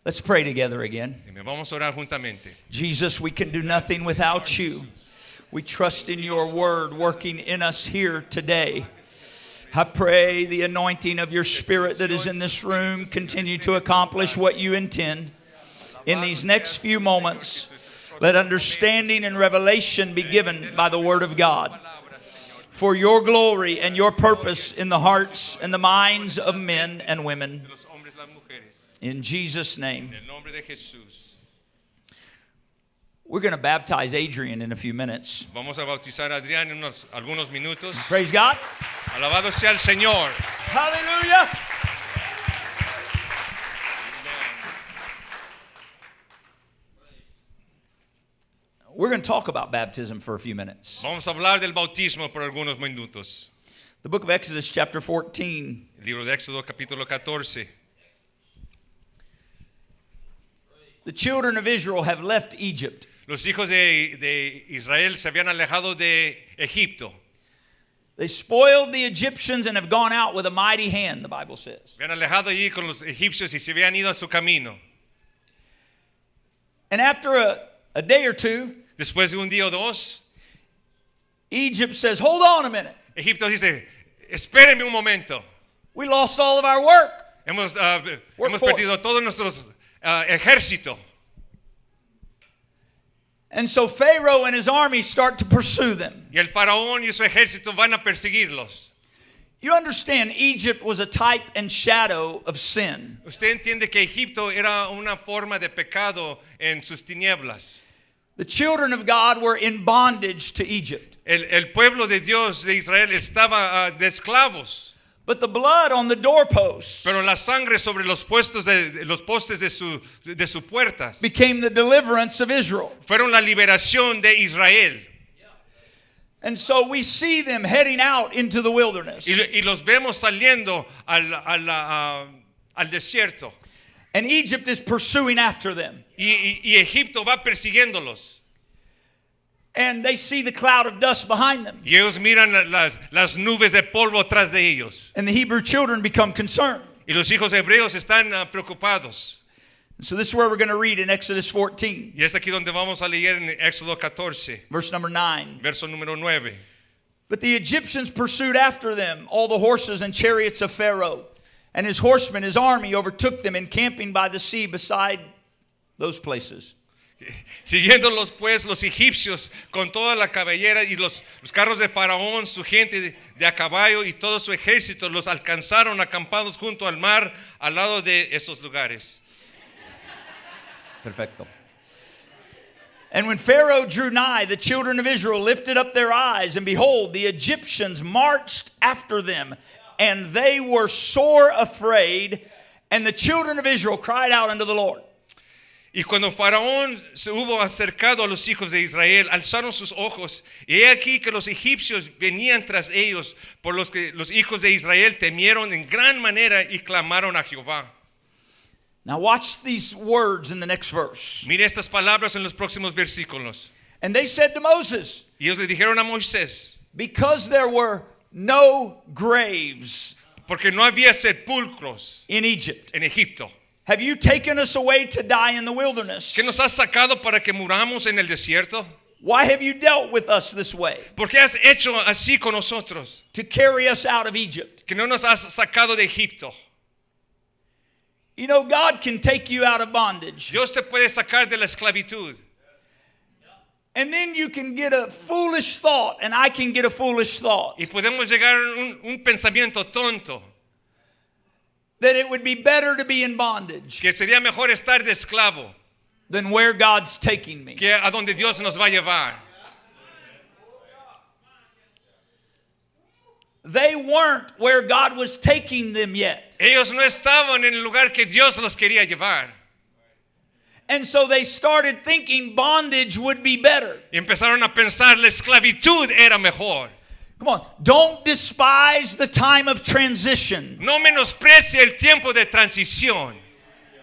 Let's pray together again. Vamos a orar juntamente. Jesus, we can do nothing without you. We trust in your word working in us here today. I pray the anointing of your Spirit that is in this room continue to accomplish what you intend. In these next few moments, let understanding and revelation be given by the Word of God for your glory and your purpose in the hearts and the minds of men and women. In Jesus' name. We're going to baptize Adrian in a few minutes. Vamos a bautizar a Adrián en algunos minutos. Praise God. Alabado sea el Señor. Hallelujah. We're going to talk about baptism for a few minutes. Vamos a hablar del bautismo por algunos minutos. The book of Exodus chapter 14. El libro de Éxodo capítulo 14. The children of Israel have left Egypt. Los hijos de Israel se habían alejado de Egipto. They spoiled the Egyptians and have gone out with a mighty hand, the Bible says. Se habían alejado allí con los egipcios y se habían ido a su camino. And after a day or two, Después de un día o dos, Egypt says, hold on a minute. Egipto dice, espérenme un momento. We lost all of our work. Hemos Workforce. perdido todo nuestro ejército. And so Pharaoh and his army start to pursue them. Y el faraón y su ejército van a perseguirlos. You understand, Egypt was a type and shadow of sin. Usted entiende que Egipto era una forma de pecado en sus tinieblas. The children of God were in bondage to Egypt. El pueblo de Dios de Israel estaba de esclavos. But the blood on the doorposts Pero la sangre sobre los postes de su puertas became the deliverance of Israel. fueron la liberación de Israel. And so we see them heading out into the wilderness. Y los vemos saliendo al desierto. And Egypt is pursuing after them. Y Egipto va persiguiéndolos. And they see the cloud of dust behind them. Y ellos miran las nubes de polvo atrás de ellos. And the Hebrew children become concerned. Y los hijos hebreos están preocupados. So this is where we're going to read in Exodus 14, Y es aquí donde vamos a leer en Éxodo 14, verse number 9. verso número 9. But the Egyptians pursued after them, all the horses and chariots of Pharaoh. And his horsemen, his army, overtook them, encamping by the sea beside those places. Siguiéndolos pues los egipcios con toda la cabellera y los carros de Faraón, su gente de a caballo y todo su ejército los alcanzaron acampados junto al mar al lado de esos lugares. Perfecto. And when Pharaoh drew nigh, the children of Israel lifted up their eyes, and behold, the Egyptians marched after them, and they were sore afraid, and the children of Israel cried out unto the Lord. Y cuando Faraón se hubo acercado a los hijos de Israel, alzaron sus ojos, y he aquí que los egipcios venían tras ellos, por los que los hijos de Israel temieron en gran manera y clamaron a Jehová. Now watch these words in the next verse. Mire estas palabras en los próximos versículos. And they said to Moses, Y ellos le dijeron a Moisés, because there were no graves porque no había sepulcros in Egypt, en Egipto. have you taken us away to die in the wilderness? ¿Qué nos has sacado para que muramos en el desierto? Why have you dealt with us this way, ¿Por qué has hecho así con nosotros? to carry us out of Egypt? Que no nos has sacado de Egipto. You know, God can take you out of bondage. Dios te puede sacar de la esclavitud. And then you can get a foolish thought, and I can get a foolish thought, Y podemos llegar a un pensamiento tonto, that it would be better to be in bondage que sería mejor estar de esclavo than where God's taking me. que a donde Dios nos va a llevar. They weren't where God was taking them yet. Ellos no estaban en el lugar que Dios los quería llevar. And so they started thinking bondage would be better. Y empezaron a pensar la esclavitud era mejor. Come on, don't despise the time of transition. No menosprecie el tiempo de transición.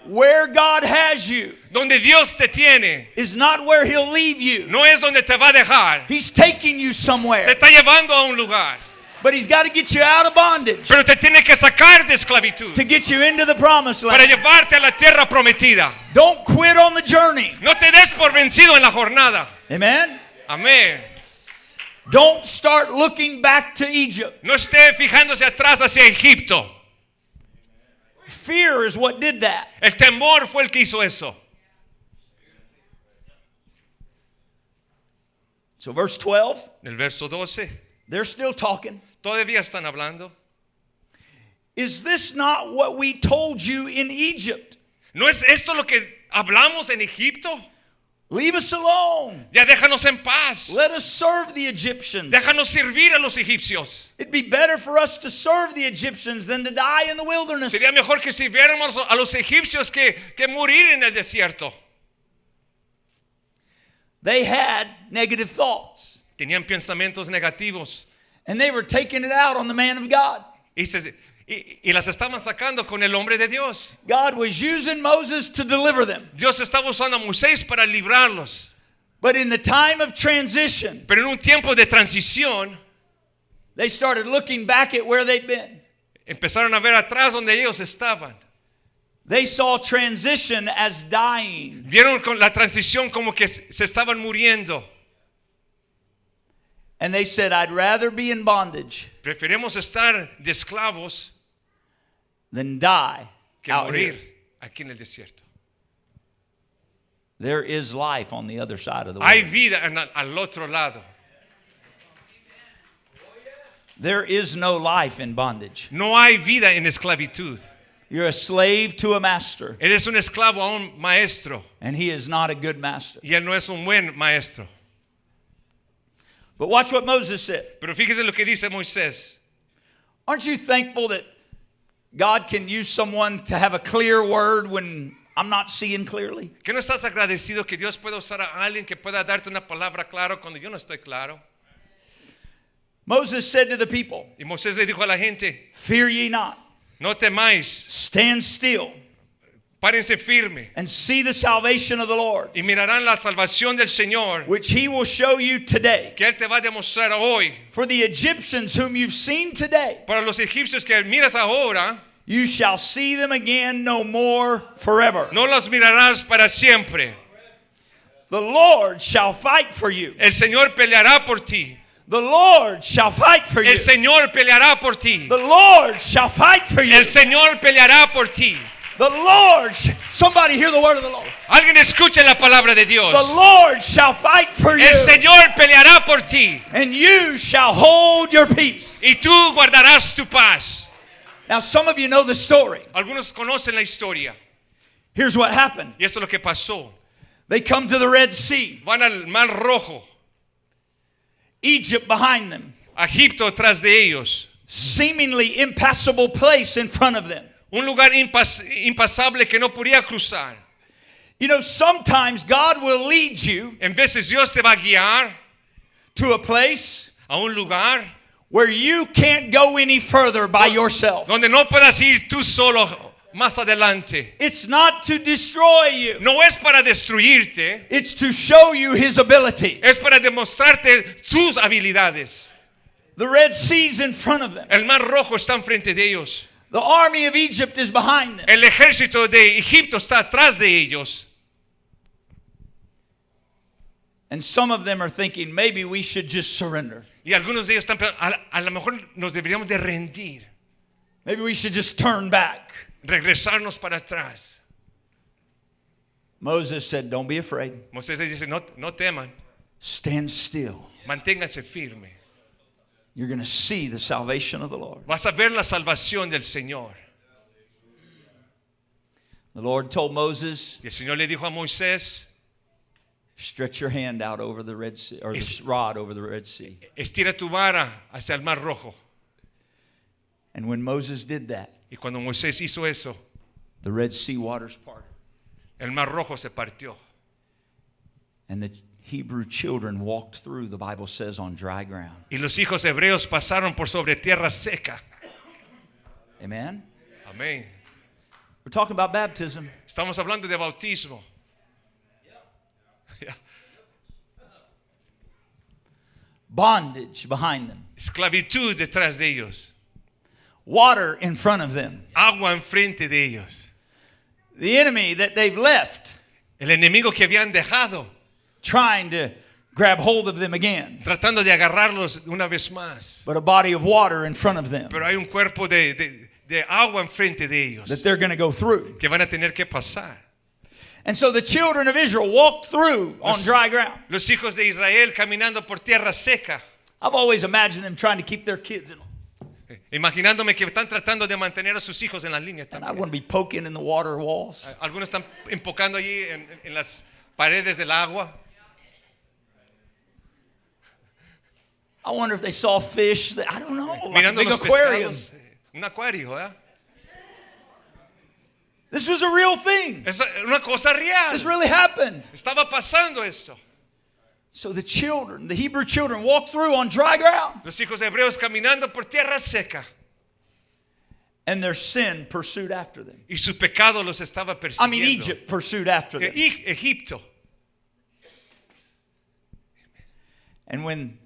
Where God has you Donde Dios te tiene, is not where He'll leave you. no es donde te va a dejar. He's taking you Te somewhere. está llevando a un lugar. But he's got to get you out of bondage Pero te tiene que sacar de esclavitud to get you into the promised para land. llevarte a la tierra prometida. Don't quit on the journey. No te des por vencido en la jornada. Amen. Amén. Don't start looking back to Egypt. No esté fijándose atrás hacia Egipto. Fear is what did that. El temor fue el que hizo eso. So verse 12, En el verso 12, they're still talking. todavía están hablando. Is this not what we told you in Egypt? ¿No es esto lo que hablamos en Egipto? Leave us alone. Ya déjanos en paz. Let us serve the Egyptians. Déjanos servir a los egipcios. It'd be better for us to serve the Egyptians than to die in the wilderness. Sería mejor que sirviéramos a los egipcios que morir en el desierto. They had negative thoughts, Tenían pensamientos negativos and they were taking it out on the man of God. y las estaban sacando con el hombre de Dios. God was using Moses to deliver them. Dios estaba usando a Moisés para librarlos. But in the time of transition, Pero en un tiempo de transición, they started looking back at where they'd been. empezaron a ver atrás donde ellos estaban. They saw transition as dying. Vieron con la transición como que se estaban muriendo. And they said, I'd rather be in bondage Preferimos estar de esclavos than die que out morir here. aquí en el desierto. There is life on the other side of the Hay world. vida al otro lado. There is no life in bondage. No hay vida en esclavitud. You're a slave to a master, Eres un esclavo a un maestro and he is not a good master. y él no es un buen maestro. But watch what Moses said. Pero fíjese lo que dice Moisés. Aren't you thankful that God can use someone to have a clear word when I'm not seeing clearly? ¿Que no estás agradecido que Dios pueda usar a alguien que pueda darte una palabra clara cuando yo no estoy claro? Moses said to the people, Y Moisés le dijo a la gente, fear ye not, no temáis, stand still párense firme and see the salvation of the Lord, y mirarán la salvación del Señor which he will show you today. que Él te va a demostrar hoy. For the Egyptians whom you've seen today, Para los egipcios que miras ahora, you shall see them again no more forever. no los mirarás para siempre. The Lord shall fight for you. El Señor peleará por ti. The Lord shall fight for you. El Señor peleará por ti. The Lord shall fight for you. El Señor peleará por ti. The Lord, somebody hear the word of the Lord. Alguien escuche la palabra de Dios. The Lord shall fight for you, El Señor peleará por ti and you shall hold your peace. y tú guardarás tu paz. Now, some of you know the story. Algunos conocen la historia Here's what happened. y esto es lo que pasó. They come to the Red Sea, Van al Mar Rojo, Egypt behind them, Egipto tras de ellos, seemingly impassable place in front of them. un lugar impasable que no podía cruzar. You know, sometimes God will lead you En veces Dios te va a guiar to a place a un lugar where you can't go any further by yourself. donde no puedas ir tú solo más adelante. It's not to destroy you. No es para destruirte, It's to show you his ability. es para demostrarte tus habilidades. The Red Sea's in front of them. El Mar Rojo está enfrente de ellos. The army of Egypt is behind them. El ejército de Egipto está atrás de ellos. And some of them are thinking, maybe we should just surrender. Y algunos de ellos están pensando, a lo mejor nos deberíamos de rendir, Maybe we should just turn back. regresarnos para atrás. Moses said, don't be afraid. Moisés les dice, no teman, Stand still. manténganse firme. You're going to see the salvation of the Lord. Vas a ver la salvación del Señor. The Lord told Moses, Y el Señor le dijo a Moisés, stretch your hand out over the Red Sea, or the rod over the Red Sea. estira tu vara hacia el Mar Rojo. And when Moses did that, Y cuando Moisés hizo eso, the Red Sea waters parted. el Mar Rojo se partió. And the Hebrew children walked through, the Bible says, on dry ground. Y los hijos hebreos pasaron por sobre tierra seca. Amen? Amén. We're talking about baptism. Estamos hablando de bautismo. Ya. bondage behind them, esclavitud detrás de ellos, water in front of them. agua enfrente de ellos. The enemy that they've left El enemigo que habían dejado, trying to grab hold of them again, tratando de agarrarlos una vez más. but a body of water in front of them Pero hay un cuerpo de agua enfrente de ellos that they're going to go through. que van a tener que pasar. And so the children of Israel walked through on dry ground. Los hijos de Israel caminando por tierra seca, I've always imagined them trying to keep their kids in. imaginándome que están tratando de mantener a sus hijos en las líneas And I también. wouldn't be poking in the water walls. Algunos están empocando allí en las paredes del agua. I wonder if they saw fish. I don't know. Like a Mirando big los aquarium. pescados. Un acuario, ¿eh? This was a real thing. Es una cosa real. This really happened. Estaba pasando esto. So the children, the Hebrew children, walked through on dry ground. Los hijos hebreos caminando por tierra seca. And their sin pursued after them. Y su pecado los estaba persiguiendo. I mean, Egypt pursued after them. Egipto. And when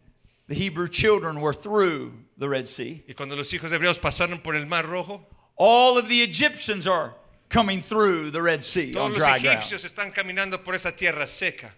the Hebrew children were through the Red Sea, Y cuando los hijos hebreos pasaron por el Mar Rojo, all of the Egyptians are coming through the Red Sea on todos los dry ground. egipcios están caminando por esa tierra seca.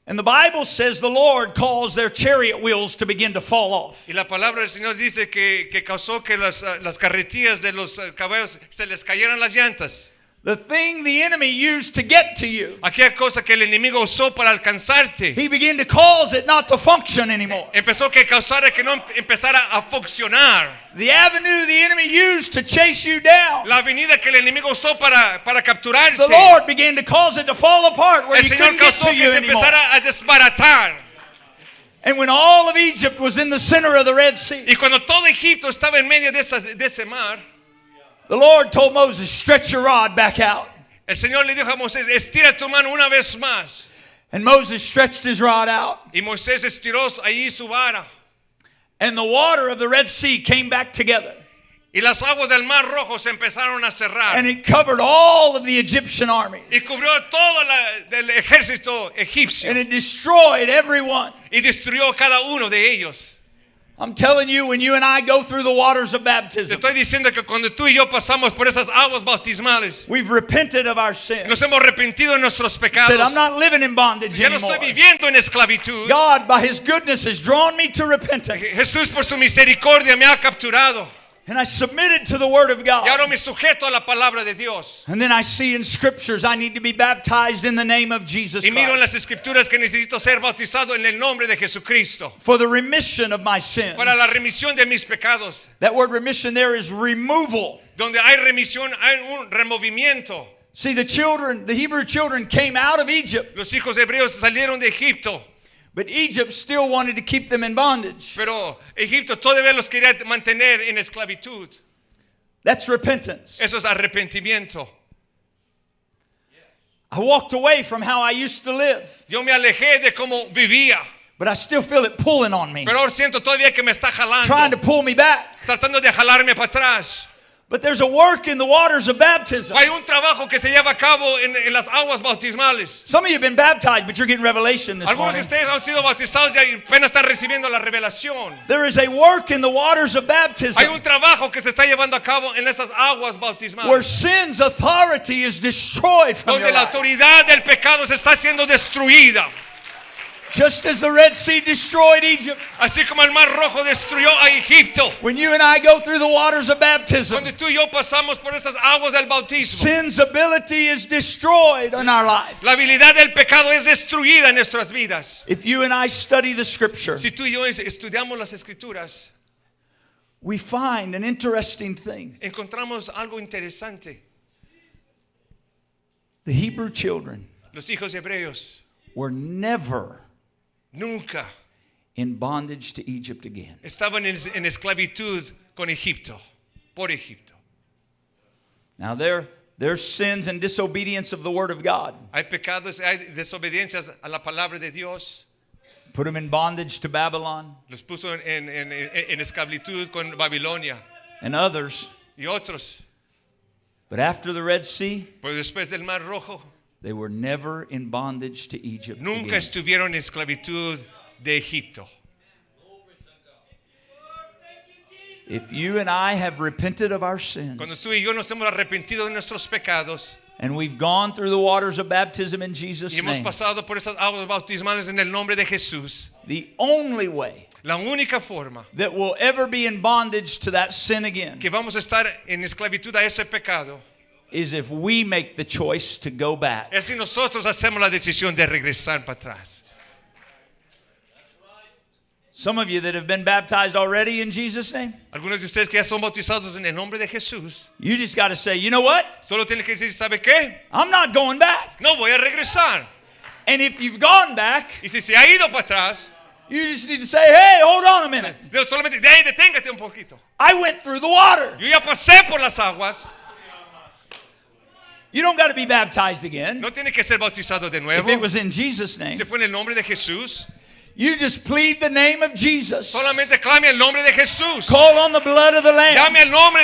And the Bible says the Lord caused their chariot wheels to begin to fall off. Y la palabra del Señor dice que causó que las carretillas de los caballos se les cayeran las llantas. The thing the enemy used to get to you, Aquella cosa que el enemigo usó para alcanzarte, he began to cause it not to function anymore. empezó que causara que no empezara a funcionar. The avenue the enemy used to chase you down, La avenida que el enemigo usó para capturarte, the Lord began to cause it to fall apart where el he Señor couldn't get causó to que you se anymore. empezara a desbaratar. And when all of Egypt was in the center of the Red Sea, Y cuando todo Egipto estaba en medio de ese mar, the Lord told Moses, stretch your rod back out. el Señor le dijo a Moisés, estira tu mano una vez más. And Moses stretched his rod out, Y Moisés estiró allí su vara. and the water of the Red Sea came back together. Y las aguas del Mar Rojo se empezaron a cerrar. And it covered all of the Egyptian army. Y cubrió todo el ejército egipcio. And it destroyed everyone. Y destruyó cada uno de ellos. I'm telling you, when you and I go through the waters of Te baptism, estoy diciendo que cuando tú y yo pasamos por esas aguas bautismales, we've repented of our sins. nos hemos arrepentido de nuestros Said, pecados. I'm not living in bondage Ya no anymore. estoy viviendo en esclavitud. God, by His goodness, has drawn me to repentance. Jesús por su misericordia me ha capturado. And I submitted to the Word of Y ahora God. me sujeto a la palabra de Dios. And then I see in Scriptures I need to be baptized in the name of Jesus Y miro en Christ las escrituras que necesito ser bautizado en el nombre de Jesucristo. for the remission of my sins. Para la remisión de mis pecados. That word remission there is removal. Donde hay remisión, hay un removimiento. See, the Hebrew children came out of Egypt, Los hijos hebreos salieron de Egipto. but Egypt still wanted to keep them in bondage. Pero Egipto todavía los quería mantener en esclavitud. That's repentance. Eso es arrepentimiento. I walked away from how I used to live, Yo me alejé de cómo vivía. but I still feel it pulling on me, Pero ahora siento todavía que me está trying to jalando. pull me back. Tratando de jalarme para atrás. But there's a work in the waters of baptism. Hay un trabajo que se lleva a cabo en las aguas bautismales. Some of you have been baptized, but you're getting revelation this Algunos de morning. ustedes han sido bautizados y apenas están recibiendo la revelación. There is a work in the waters of baptism Hay un trabajo que se está llevando a cabo en esas aguas where bautismales. sin's authority is destroyed from Donde your la life. autoridad del pecado se está siendo destruida. Just as the Red Sea destroyed Egypt, Así como el Mar Rojo destruyó a Egipto. when you and I go through the waters of baptism, Cuando tú y yo pasamos por esas aguas del bautismo. sin's ability is destroyed in our life. La habilidad del pecado es destruida en nuestras vidas. If you and I study the Scripture, Si tú y yo estudiamos las escrituras, we find an interesting thing. encontramos algo interesante. The Hebrew children Los hijos hebreos were never nunca in bondage to Egypt again. estaban en esclavitud con Egipto, por Egipto. Now, there's sins and disobedience of the Word of God. Hay pecados, hay desobediencias a la palabra de Dios. Put them in bondage to Babylon, Los puso en esclavitud con Babilonia and others. y otros. But after the Red Sea, Pero después del Mar Rojo, they were never in bondage to Egypt nunca again. estuvieron en esclavitud de Egipto. If you and I have repented of our Cuando sins tú y yo nos hemos arrepentido de nuestros pecados and we've gone through the waters of baptism in Jesus' y hemos name, pasado por esas aguas bautismales en el nombre de Jesús, the only way la única forma that we'll ever be in bondage to that sin again que vamos a estar en esclavitud a ese pecado is if we make the choice to go back. es si nosotros hacemos la decisión de regresar para atrás. Some of you that have been baptized already in Jesus' name, Algunos de ustedes que ya son bautizados en el nombre de Jesús, you just got to say, you know what? solo tienen que decir, ¿sabe qué? I'm not going back. No voy a regresar. And if you've gone back, Y si se ha ido para atrás, you just need to say, hey, hold on a minute. Dios solamente, "Hey, deténgate un poquito. I went through the water. Yo ya pasé por las aguas. You don't got to be baptized again. No tiene que ser bautizado de If nuevo. it was in Jesus' name, Se fue en el nombre de Jesús. you just plead the name of Jesus. Solamente clame el nombre de Jesús. Call on the blood of the Lamb. Llame el nombre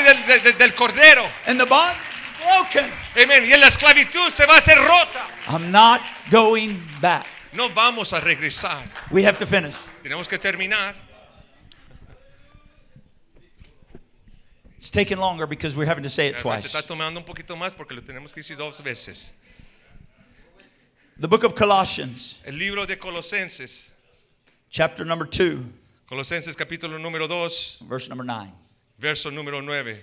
del Cordero. And the bond broken. Amén. Y en la esclavitud se va a hacer rota. I'm not going back. No vamos a regresar. We have to finish. Tenemos que terminar. It's taking longer because we're having to say it Se twice. está tomando un poquito más porque lo tenemos que decir 2 veces. The book of Colossians, El libro de Colosenses. chapter number 2, Colosenses capítulo número 2, verse number 9. verso número 9.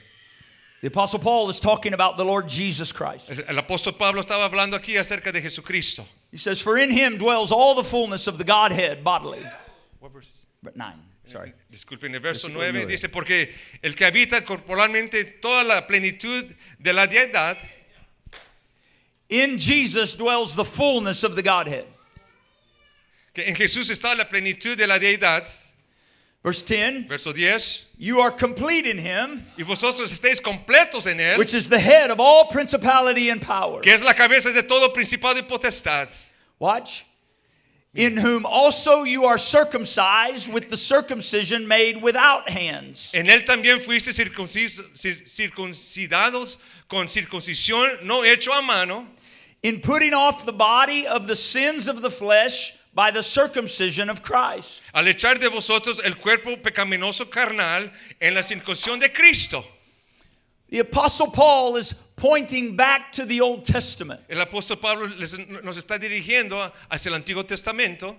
The Apostle Paul is talking about the Lord Jesus Christ. El apóstol Pablo estaba hablando aquí acerca de Jesucristo. He says, for in him dwells all the fullness of the Godhead bodily. What verse? But 9, sorry. Disculpen, el verso Versículo 9 9. dice, porque el que habita corporalmente toda la plenitud de la deidad, In Jesus dwells the fullness of the Godhead. que en Jesús está la plenitud de la deidad, Verse 10, verso 10, you are complete in him, y vosotros estéis completos en él, which is the head of all principality and power. que es la cabeza de todo principado y potestad, Watch. In whom also you are circumcised with the circumcision made without hands. en él también fuiste circuncidados con circuncisión no hecho a mano, In putting off the body of the sins of the flesh by the circumcision of Christ. al echar de vosotros el cuerpo pecaminoso carnal en la circuncisión de Cristo. The Apostle Paul is pointing back to the Old Testament, El apóstol Pablo nos está dirigiendo hacia el Antiguo Testamento,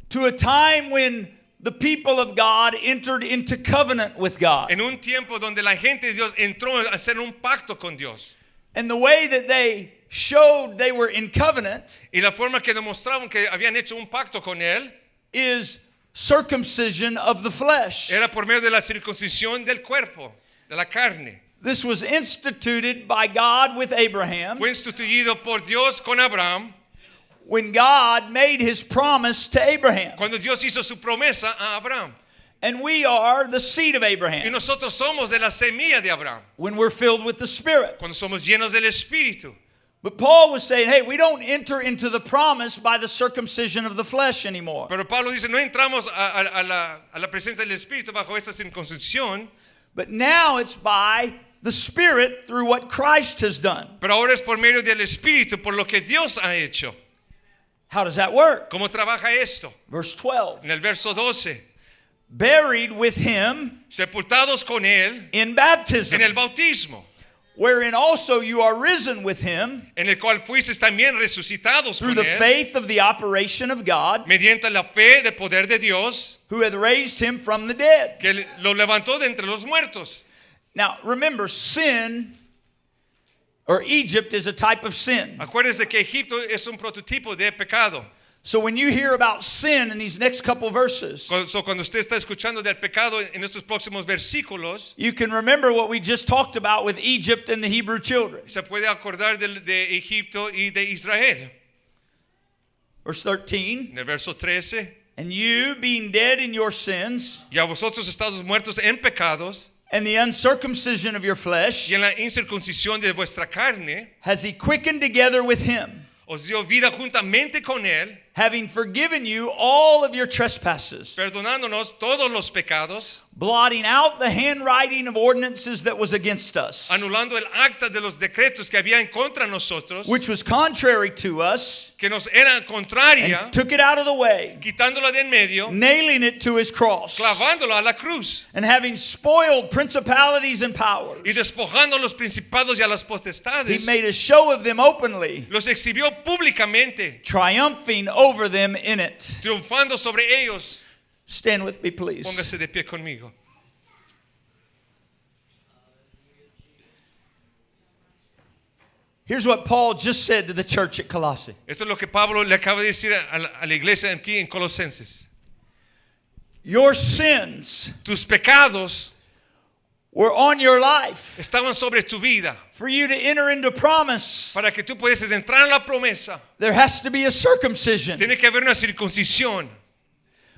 to a time when the people of God entered into covenant with God. en un tiempo donde la gente de Dios entró a hacer un pacto con Dios. And the way that they showed they were in covenant Y la forma que demostraban que habían hecho un pacto con Él is circumcision of the flesh. era por medio de la circuncisión del cuerpo, de la carne. This was instituted by God with Abraham Fue instituido por Dios con Abraham when God made his promise to Abraham. cuando Dios hizo su promesa a Abraham. And we are the seed of Y Abraham nosotros somos de la semilla de Abraham, when we're filled with the Spirit. cuando somos llenos del Espíritu. But Paul was saying, hey, we don't enter into the promise by the circumcision of the flesh anymore. Pero Pablo dice, no entramos a la presencia del Espíritu bajo esta circuncisión, But now it's by the Spirit through what Christ has done. pero ahora es por medio del Espíritu, por lo que Dios ha hecho. How does that work? ¿Cómo trabaja esto? Verse 12. En el verso 12, Buried with him sepultados con Él in baptism, en el bautismo, wherein also you are risen with him en el cual fuisteis también resucitados through con the Él, faith of the operation of God, mediante la fe del poder de Dios, who hath raised him from the dead. que lo levantó de entre los muertos. Now, remember, sin or Egypt is a type of sin. Acuérdense que Egipto es un prototipo de pecado. So when you hear about sin in these next couple verses, Cuando usted está escuchando del pecado en estos próximos versículos, you can remember what we just talked about with Egypt and the Hebrew children. se puede acordar de Egipto y de Israel. Verse 13, En el verso 13, and you being dead in your sins y a vosotros estados muertos en pecados and the uncircumcision of your flesh, y en la incircuncisión de vuestra carne, has he quickened together with him, os dio vida juntamente con Él, having forgiven you all of your trespasses, perdonándonos todos los pecados, blotting out the handwriting of ordinances that was against us, anulando el acta de los decretos que había en contra de nosotros, which was contrary to us, que nos era contraria, and took it out of the way, quitándola de en medio, nailing it to his cross, clavándola a la cruz and having spoiled principalities and powers. y despojando a los principados y a las He potestades, made a show of them openly, los exhibió públicamente, triumphing over them in it. triunfando sobre ellos. Stand with me, please. Póngase de pie conmigo. Here's what Paul just said to the church at Colossae. Esto es lo que Pablo le acaba de decir a la iglesia aquí en Colosenses. Your sins Tus pecados were on your life estaban sobre tu vida. for you to enter into promise. Para que tú pudieses entrar en la promesa, There has to be a circumcision, tiene que haber una circuncisión,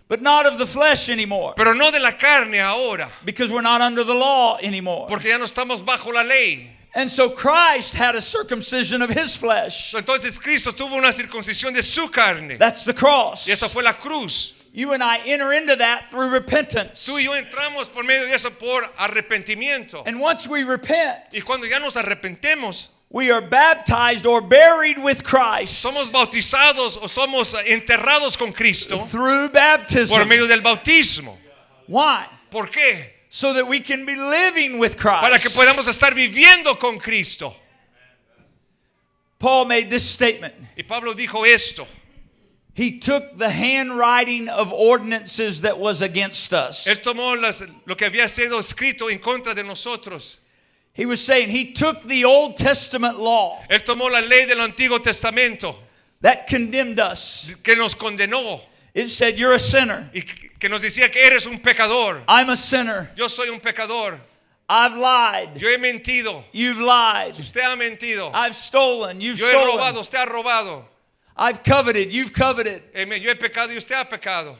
but not of the flesh anymore, pero no de la carne ahora, because we're not under the law anymore. porque ya no estamos bajo la ley. And so Christ had a circumcision of his flesh. Entonces Cristo tuvo una circuncisión de su carne, That's the cross. y esa fue la cruz. You and I enter into that through repentance. Tú y yo entramos por medio de eso por arrepentimiento. And once we repent, Y cuando ya nos arrepentemos, we are baptized or buried with Christ somos bautizados o somos enterrados con Cristo through por baptism. medio del bautismo. Why? ¿Por qué? So that we can be living with Para que Christ. podamos estar viviendo con Cristo. Paul made this statement. Y Pablo dijo esto. He took the handwriting of ordinances that was against us. Él tomó lo que había sido escrito en contra de nosotros. He was saying he took the Old Testament law Él tomó la ley del Antiguo Testamento that condemned us. que nos condenó It said, you're a sinner. y que nos decía que eres un pecador. I'm a sinner. Yo soy un pecador. I've lied. Yo he mentido. You've lied. Usted ha mentido. I've stolen. You've Yo he robado. stolen. Usted ha robado. I've coveted. You've coveted. Amén. Yo he pecado y usted ha pecado.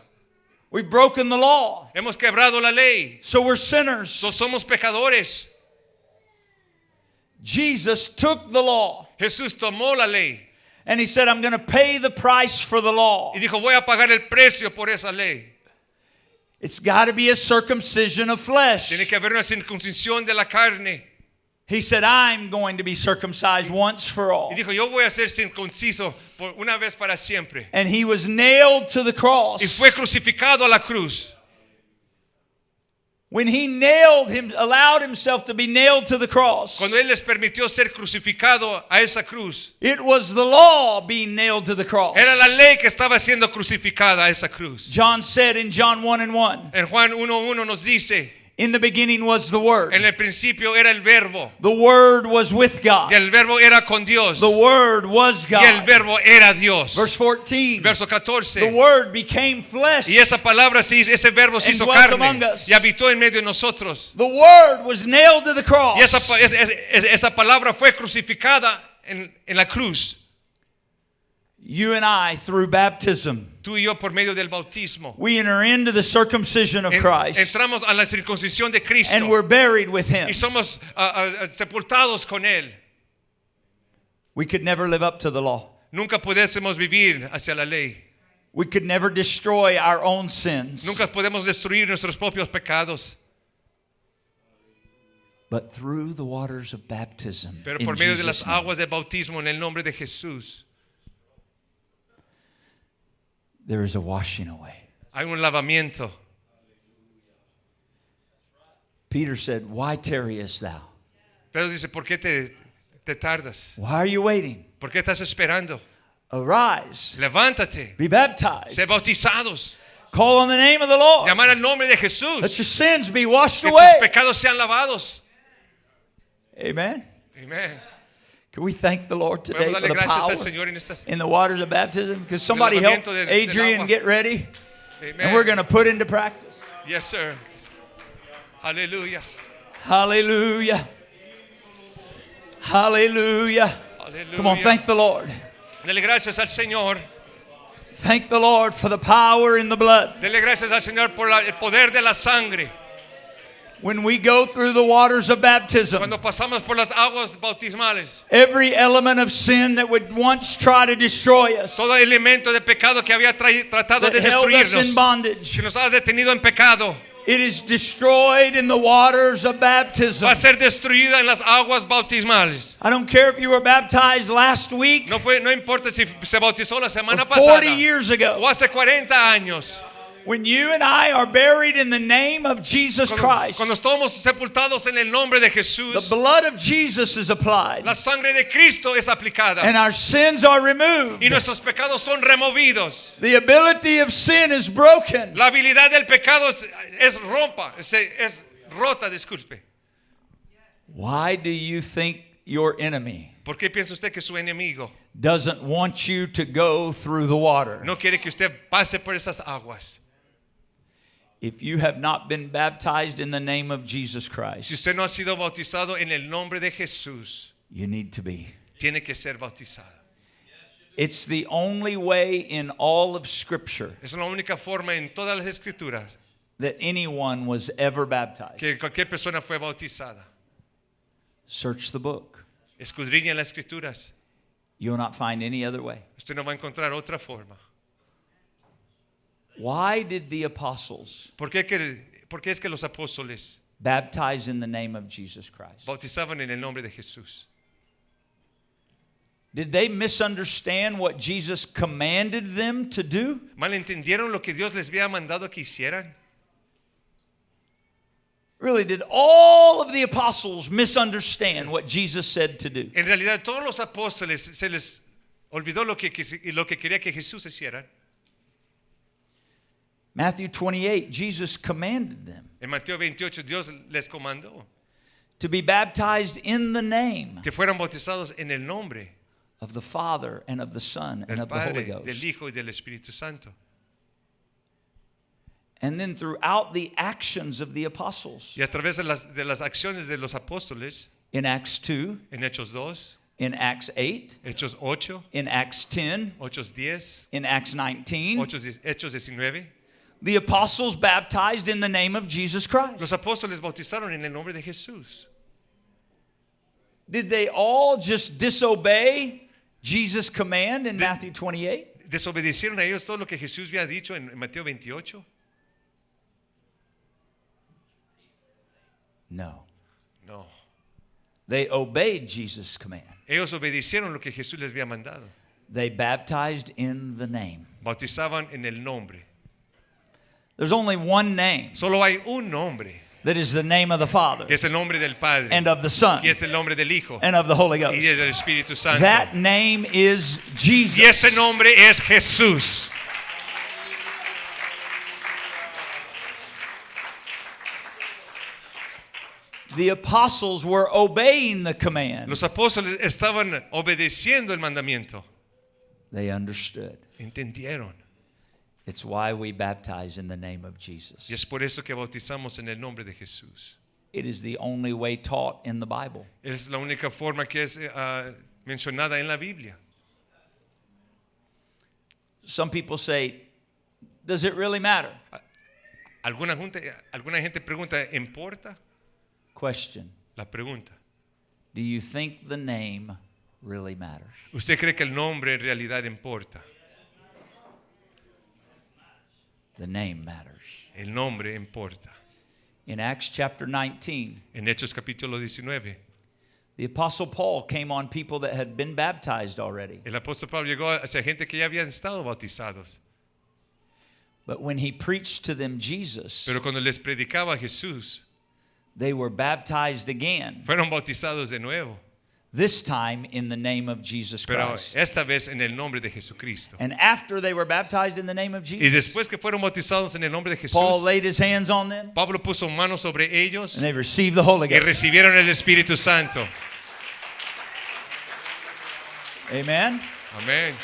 We've broken the law. Hemos quebrado la ley. So we're sinners. Somos pecadores. Jesus took the law Jesús tomó la ley and he said, I'm going to pay the price for the law. y dijo, voy a pagar el precio por esa ley. It's got to be a circumcision of flesh. Tiene que haber una circuncisión de la carne. He said, I'm going to be circumcised once for all. Y dijo, yo voy a ser circunciso por una vez para siempre. And he was nailed to the cross. Y fue crucificado a la cruz. When he allowed himself to be nailed to the cross, Cuando él les permitió ser crucificado a esa cruz, it was the law being nailed to the cross. era la ley que estaba siendo crucificada a esa cruz. John said in John 1:1, En Juan 1:1 nos dice, in the beginning was the Word. en el principio era el verbo, The Word was with God. y el verbo era con Dios, The Word was y el God. verbo era Dios. Verse 14, Verso the 14. Word became flesh. Y esa palabra, ese verbo se And hizo dwelt among carne us. y habitó en medio de nosotros. The Word was nailed to the cross. Y esa palabra fue crucificada en la cruz. You and I, through baptism, Tú y yo por medio del bautismo we enter into the circumcision of Christ. entramos a la circuncisión de Cristo And we're buried with Him. y somos sepultados con Él. We could never live up to the law. Nunca pudiésemos vivir hacia la ley. We could never destroy our own sins. Nunca podemos destruir nuestros propios pecados. But through the waters of baptism, Pero in por medio de las Jesus' name, aguas de bautismo en el nombre de Jesús there is a washing away. hay un lavamiento. Peter said, why tarriest thou? Pedro dice, ¿por qué te tardas? Why are you waiting? ¿Por qué estás esperando? Arise, Levántate, be baptized, sé bautizados, call on the name of the Lord. llamar al nombre de Let Jesús, your sins be washed que away. tus pecados sean lavados. Amen. Amén. Can we thank the Lord today Podemos for darle the gracias power al Señor en estas. in the waters of baptism? Because somebody help lavamiento del Adrian agua. get ready. Amen. And we're going to put into practice. Yes, sir. Aleluya. Hallelujah. Hallelujah. Come on, Aleluya. thank the Lord. Dele gracias al Señor. Thank the Lord for the power in the blood. Dele gracias al Señor por el poder de la sangre. When we go through the waters of baptism, Cuando pasamos por las aguas bautismales, every element of sin that would once try to destroy us, todo elemento de pecado que había tratado that de held us in destruirnos, bondage, que nos ha detenido en pecado, it is destroyed in the waters of baptism. va a ser destruida en las aguas bautismales. I don't care if you were baptized last week No importa si se bautizó la or semana 40 pasada years ago. o hace 40 años. When you and I are buried in the name of Jesus Christ, Cuando estamos sepultados en el nombre de the Jesús, blood of Jesus is applied, la sangre de Cristo es aplicada and our sins are removed. y nuestros pecados son removidos. The ability of sin is broken. La habilidad del pecado es rota, disculpe. Why do you think your enemy ¿Por qué piensa usted que su enemigo doesn't want you to go through the water? no quiere que usted pase por esas aguas? If you have not been baptized in the name of Jesus Si Christ, usted no ha sido bautizado en el nombre de Jesús, you need to be. tiene que ser bautizado. It's the only way in all of Scripture Es la única forma en todas las escrituras that anyone was ever baptized. que cualquier persona fue bautizada. Search the book. Escudriña las escrituras. You'll not find any other way. Usted no va a encontrar otra forma. Why did the apostles ¿Por qué es que los apóstoles baptize in the name of Jesus Christ? bautizaban en el nombre de Jesús? Did they misunderstand what Jesus commanded them to do? ¿Malentendieron lo que Dios les había mandado que hicieran? Really, did all of the apostles misunderstand what Jesus said to do? En realidad, todos los apóstoles se les olvidó lo que quería que Jesús hiciera. Matthew 28, Jesus commanded them En Mateo 28, Dios les comandó to be baptized in the name que fueran bautizados en el nombre of the Father and of the Son and del of the Holy Padre, Ghost. del Hijo y del Espíritu Santo. And then throughout the actions of the apostles, Y a través de las acciones de los apóstoles, in Acts 2, en Hechos 2, in Acts 8, Hechos 8, in Acts 10, Hechos 10, in Acts 19, Hechos 19, the apostles baptized in the name of Jesus Christ. los apóstoles bautizaron en el nombre de Jesús. Did they all just disobey Jesus' command in Matthew 28? ¿Desobedecieron a ellos todo lo que Jesús había dicho en Mateo 28? No. No. They obeyed Jesus' command. Ellos obedecieron lo que Jesús les había mandado. They baptized in the name. Bautizaban en el nombre. There's only one name Solo hay un nombre, that is the name of the Father que es el nombre del Padre, and of the Son que es el nombre del Hijo and of the Holy y Ghost. del Espíritu Santo. That name is Y Jesus. ese nombre es Jesús. The apostles were obeying the command. Los apóstoles estaban obedeciendo el mandamiento. They understood. Entendieron. It's why we baptize in the name of Jesus. Y es por eso que bautizamos en el nombre de Jesús. It is the only way taught in the Bible. Es la única forma que es mencionada en la Biblia. Some people say, does it really matter? Alguna gente pregunta, ¿importa? Question. La pregunta. Do you think the name really matters? ¿Usted cree que el nombre en realidad importa? The name matters. El nombre importa. In Acts chapter 19, En Hechos capítulo 19, the Apostle Paul came on people that had been baptized already. el apóstol Pablo llegó hacia gente que ya habían estado bautizados. But when he preached to them Jesus, Pero cuando les predicaba a Jesús, they were baptized again, fueron bautizados de nuevo. this time in the name of Jesus Pero Christ. esta vez en el nombre de Jesucristo. And after they were baptized in the name of Y Jesus, después que fueron bautizados en el nombre de Paul Jesús, laid his hands on them Pablo puso manos sobre ellos and they received the Holy y Ghost. recibieron el Espíritu Santo. Amen. Amén.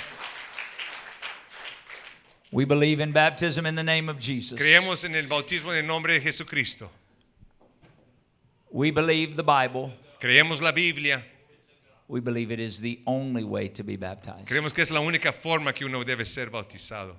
We believe in baptism in the name of Jesus. Creemos en el bautismo en el nombre de Jesucristo. We believe the Bible. Creemos la Biblia. We believe it is the only way to be baptized. Creemos que es la única forma que uno debe ser bautizado.